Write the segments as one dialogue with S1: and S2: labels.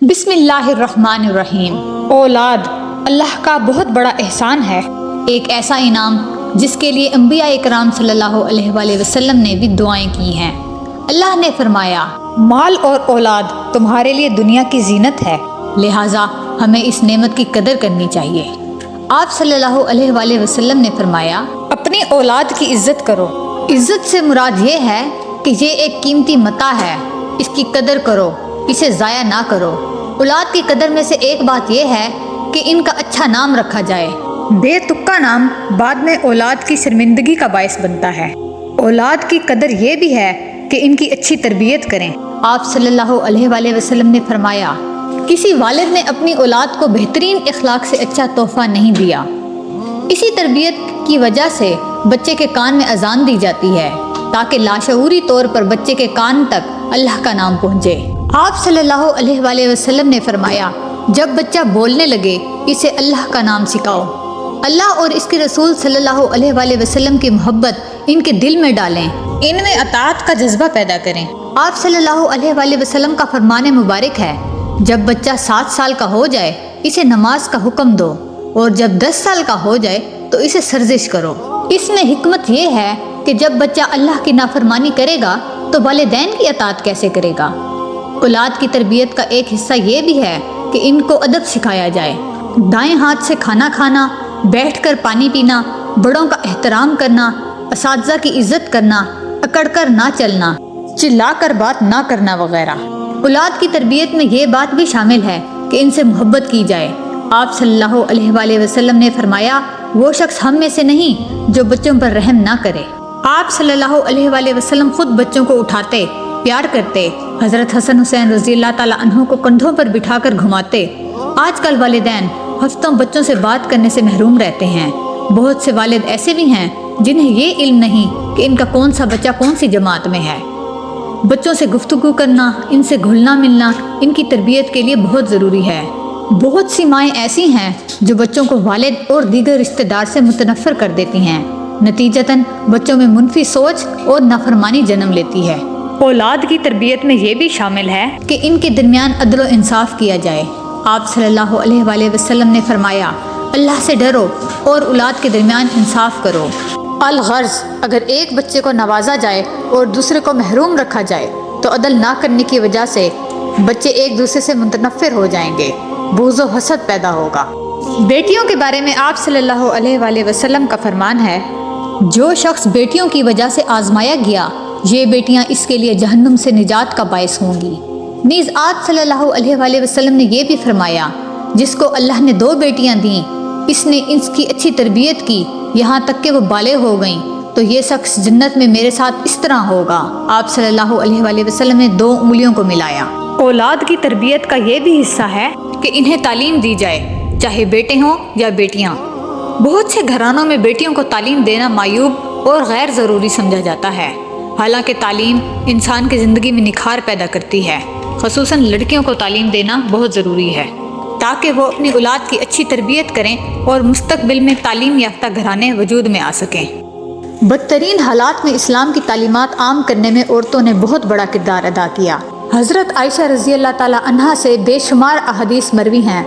S1: بسم اللہ الرحمن الرحیم۔ اولاد اللہ کا بہت بڑا احسان ہے، ایک ایسا انعام جس کے لیے انبیاء اکرام صلی اللہ علیہ وآلہ وسلم نے بھی دعائیں کی ہیں۔ اللہ نے فرمایا، مال اور اولاد تمہارے لیے دنیا کی زینت ہے، لہٰذا ہمیں اس نعمت کی قدر کرنی چاہیے۔ آپ صلی اللہ علیہ وآلہ وسلم نے فرمایا، اپنی اولاد کی عزت کرو۔ عزت سے مراد یہ ہے کہ یہ ایک قیمتی متاع ہے، اس کی قدر کرو، اسے ضائع نہ کرو۔ اولاد کی قدر میں سے ایک بات یہ ہے کہ ان کا اچھا نام رکھا جائے۔ بے تکا نام بعد میں اولاد کی شرمندگی کا باعث بنتا ہے۔ اولاد کی قدر یہ بھی ہے کہ ان کی اچھی تربیت کریں۔ آپ صلی اللہ علیہ وآلہ وسلم نے فرمایا، کسی والد نے اپنی اولاد کو بہترین اخلاق سے اچھا تحفہ نہیں دیا۔ اسی تربیت کی وجہ سے بچے کے کان میں اذان دی جاتی ہے تاکہ لاشعوری طور پر بچے کے کان تک اللہ کا نام پہنچے۔ آپ صلی اللہ علیہ وآلہ وسلم نے فرمایا، جب بچہ بولنے لگے اسے اللہ کا نام سکھاؤ۔ اللہ اور اس کے رسول صلی اللہ علیہ وآلہ وسلم کی محبت ان کے دل میں ڈالیں، ان میں اطاعت کا جذبہ پیدا کریں۔ آپ صلی اللہ علیہ وآلہ وسلم کا فرمان مبارک ہے، جب بچہ 7 سال کا ہو جائے اسے نماز کا حکم دو، اور جب 10 سال کا ہو جائے تو اسے سرزش کرو۔ اس میں حکمت یہ ہے کہ جب بچہ اللہ کی نافرمانی کرے گا تو والدین کی اطاعت کیسے کرے گا۔ اولاد کی تربیت کا ایک حصہ یہ بھی ہے کہ ان کو ادب سکھایا جائے۔ دائیں ہاتھ سے کھانا کھانا، بیٹھ کر پانی پینا، بڑوں کا احترام کرنا، اساتذہ کی عزت کرنا، اکڑ کر نہ چلنا، چلا کر بات نہ کرنا وغیرہ۔ اولاد کی تربیت میں یہ بات بھی شامل ہے کہ ان سے محبت کی جائے۔ آپ صلی اللہ علیہ وآلہ وسلم نے فرمایا، وہ شخص ہم میں سے نہیں جو بچوں پر رحم نہ کرے۔ آپ صلی اللہ علیہ وآلہ وسلم خود بچوں کو اٹھاتے، پیار کرتے، حضرت حسن حسین رضی اللہ تعالیٰ عنہ کو کندھوں پر بٹھا کر گھماتے۔ آج کل والدین ہفتوں بچوں سے بات کرنے سے محروم رہتے ہیں۔ بہت سے والد ایسے بھی ہیں جنہیں یہ علم نہیں کہ ان کا کون سا بچہ کون سی جماعت میں ہے۔ بچوں سے گفتگو کرنا، ان سے گھلنا ملنا ان کی تربیت کے لیے بہت ضروری ہے۔ بہت سی مائیں ایسی ہیں جو بچوں کو والد اور دیگر رشتہ دار سے متنفر کر دیتی ہیں، نتیجتاً بچوں میں منفی سوچ اور نافرمانی جنم لیتی ہے۔ اولاد کی تربیت میں یہ بھی شامل ہے کہ ان کے درمیان عدل و انصاف کیا جائے۔ آپ صلی اللہ علیہ وآلہ وسلم نے فرمایا، اللہ سے ڈرو اور اولاد کے درمیان انصاف کرو۔ الغرض اگر ایک بچے کو نوازا جائے اور دوسرے کو محروم رکھا جائے تو عدل نہ کرنے کی وجہ سے بچے ایک دوسرے سے متنفر ہو جائیں گے، بغض و حسد پیدا ہوگا۔ بیٹیوں کے بارے میں آپ صلی اللہ علیہ وآلہ وسلم کا فرمان ہے، جو شخص بیٹیوں کی وجہ سے آزمایا گیا، یہ بیٹیاں اس کے لیے جہنم سے نجات کا باعث ہوں گی۔ نیز آپ صلی اللہ علیہ وآلہ وسلم نے یہ بھی فرمایا، جس کو اللہ نے 2 بیٹیاں دیں، اس نے اس کی اچھی تربیت کی یہاں تک کہ وہ بالغ ہو گئیں، تو یہ شخص جنت میں میرے ساتھ اس طرح ہوگا۔ آپ صلی اللہ علیہ وآلہ وسلم نے 2 انگلیوں کو ملایا۔ اولاد کی تربیت کا یہ بھی حصہ ہے کہ انہیں تعلیم دی جائے، چاہے بیٹے ہوں یا بیٹیاں۔ بہت سے گھرانوں میں بیٹیوں کو تعلیم دینا معیوب اور غیر ضروری سمجھا جاتا ہے، حالانکہ تعلیم انسان کی زندگی میں نکھار پیدا کرتی ہے۔ خصوصاً لڑکیوں کو تعلیم دینا بہت ضروری ہے تاکہ وہ اپنی اولاد کی اچھی تربیت کریں اور مستقبل میں تعلیم یافتہ گھرانے وجود میں آ سکیں۔ بدترین حالات میں اسلام کی تعلیمات عام کرنے میں عورتوں نے بہت بڑا کردار ادا کیا۔ حضرت عائشہ رضی اللہ تعالیٰ عنہا سے بے شمار احادیث مروی ہیں،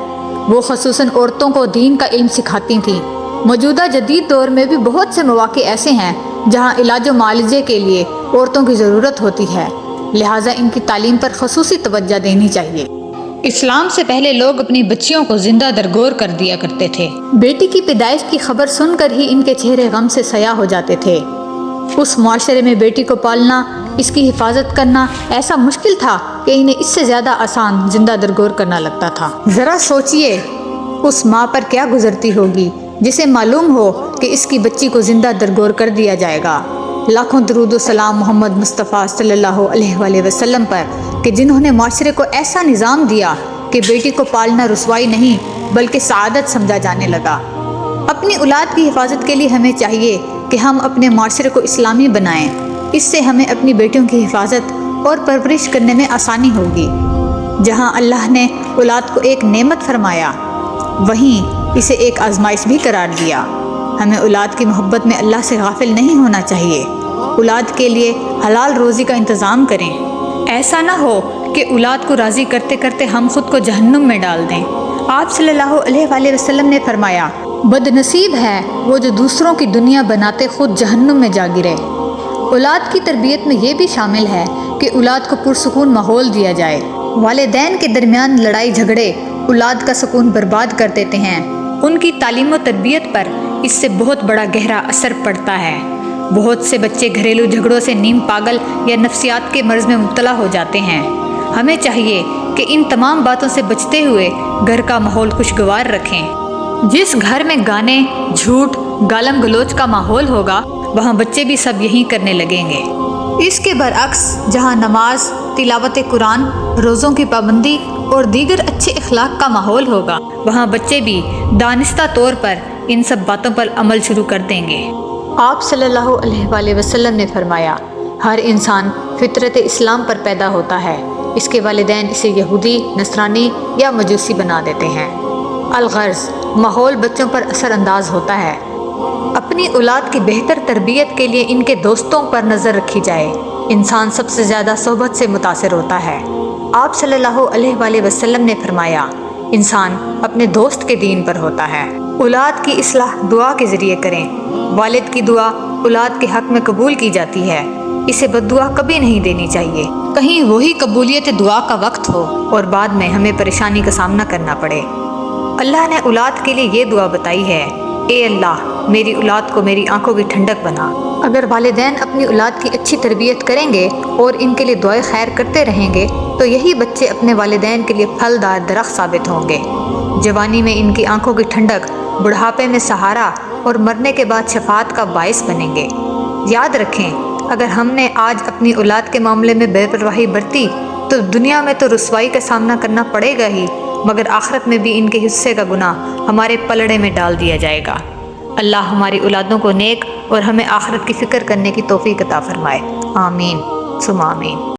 S1: وہ خصوصاً عورتوں کو دین کا علم سکھاتی تھیں۔ موجودہ جدید دور میں بھی بہت سے مواقع ایسے ہیں جہاں علاج و معالجے کے لیے عورتوں کی ضرورت ہوتی ہے، لہٰذا ان کی تعلیم پر خصوصی توجہ دینی چاہیے۔ اسلام سے پہلے لوگ اپنی بچیوں کو زندہ درگور کر دیا کرتے تھے۔ بیٹی کی پیدائش کی خبر سن کر ہی ان کے چہرے غم سے سیاہ ہو جاتے تھے۔ اس معاشرے میں بیٹی کو پالنا، اس کی حفاظت کرنا ایسا مشکل تھا کہ انہیں اس سے زیادہ آسان زندہ درگور کرنا لگتا تھا۔ ذرا سوچئے اس ماں پر کیا گزرتی ہوگی جسے معلوم ہو کہ اس کی بچی کو زندہ درگور کر دیا جائے گا۔ لاکھوں درود و سلام محمد مصطفیٰ صلی اللہ علیہ وآلہ وسلم پر کہ جنہوں نے معاشرے کو ایسا نظام دیا کہ بیٹی کو پالنا رسوائی نہیں بلکہ سعادت سمجھا جانے لگا۔ اپنی اولاد کی حفاظت کے لیے ہمیں چاہیے کہ ہم اپنے معاشرے کو اسلامی بنائیں، اس سے ہمیں اپنی بیٹیوں کی حفاظت اور پرورش کرنے میں آسانی ہوگی۔ جہاں اللہ نے اولاد کو ایک نعمت فرمایا، وہیں اسے ایک آزمائش بھی قرار دیا۔ ہمیں اولاد کی محبت میں اللہ سے غافل نہیں ہونا چاہیے۔ اولاد کے لیے حلال روزی کا انتظام کریں، ایسا نہ ہو کہ اولاد کو راضی کرتے کرتے ہم خود کو جہنم میں ڈال دیں۔ آپ صلی اللہ علیہ وآلہ وسلم نے فرمایا، بد نصیب ہے وہ جو دوسروں کی دنیا بناتے خود جہنم میں جا گرے۔ اولاد کی تربیت میں یہ بھی شامل ہے کہ اولاد کو پرسکون ماحول دیا جائے۔ والدین کے درمیان لڑائی جھگڑے اولاد کا سکون برباد کر دیتے ہیں۔ ان کی تعلیم و تربیت پر اس سے بہت بڑا گہرا اثر پڑتا ہے۔ بہت سے بچے گھریلو جھگڑوں سے نیم پاگل یا نفسیات کے مرض میں مبتلا ہو جاتے ہیں۔ ہمیں چاہیے کہ ان تمام باتوں سے بچتے ہوئے گھر کا ماحول خوشگوار رکھیں۔ جس گھر میں گانے، جھوٹ، گالم گلوچ کا ماحول ہوگا وہاں بچے بھی سب یہی کرنے لگیں گے۔ اس کے برعکس جہاں نماز، تلاوت قرآن، روزوں کی پابندی اور دیگر اچھے اخلاق کا ماحول ہوگا وہاں بچے بھی دانستہ طور پر ان سب باتوں پر عمل شروع کر دیں گے۔ آپ صلی اللہ علیہ وآلہ وسلم نے فرمایا، ہر انسان فطرت اسلام پر پیدا ہوتا ہے، اس کے والدین اسے یہودی، نصرانی یا مجوسی بنا دیتے ہیں۔ الغرض ماحول بچوں پر اثر انداز ہوتا ہے۔ اپنی اولاد کی بہتر تربیت کے لیے ان کے دوستوں پر نظر رکھی جائے۔ انسان سب سے زیادہ صحبت سے متاثر ہوتا ہے۔ آپ صلی اللہ علیہ وآلہ وسلم نے فرمایا، انسان اپنے دوست کے دین پر ہوتا ہے۔ اولاد کی اصلاح دعا کے ذریعے کریں۔ والد کی دعا اولاد کے حق میں قبول کی جاتی ہے، اسے بد دعا کبھی نہیں دینی چاہیے۔ کہیں وہی قبولیت دعا کا وقت ہو اور بعد میں ہمیں پریشانی کا سامنا کرنا پڑے۔ اللہ نے اولاد کے لیے یہ دعا بتائی ہے، اے اللہ میری اولاد کو میری آنکھوں کی ٹھنڈک بنا۔ اگر والدین اپنی اولاد کی اچھی تربیت کریں گے اور ان کے لیے دعائے خیر کرتے رہیں گے تو یہی بچے اپنے والدین کے لیے پھلدار درخت ثابت ہوں گے۔ جوانی میں ان کی آنکھوں کی ٹھنڈک، بڑھاپے میں سہارا اور مرنے کے بعد شفاعت کا باعث بنیں گے۔ یاد رکھیں، اگر ہم نے آج اپنی اولاد کے معاملے میں بے پرواہی برتی تو دنیا میں تو رسوائی کا سامنا کرنا پڑے گا ہی، مگر آخرت میں بھی ان کے حصے کا گناہ ہمارے پلڑے میں ڈال دیا جائے گا۔ اللہ ہماری اولادوں کو نیک اور ہمیں آخرت کی فکر کرنے کی توفیق عطا فرمائے۔ آمین ثم آمین۔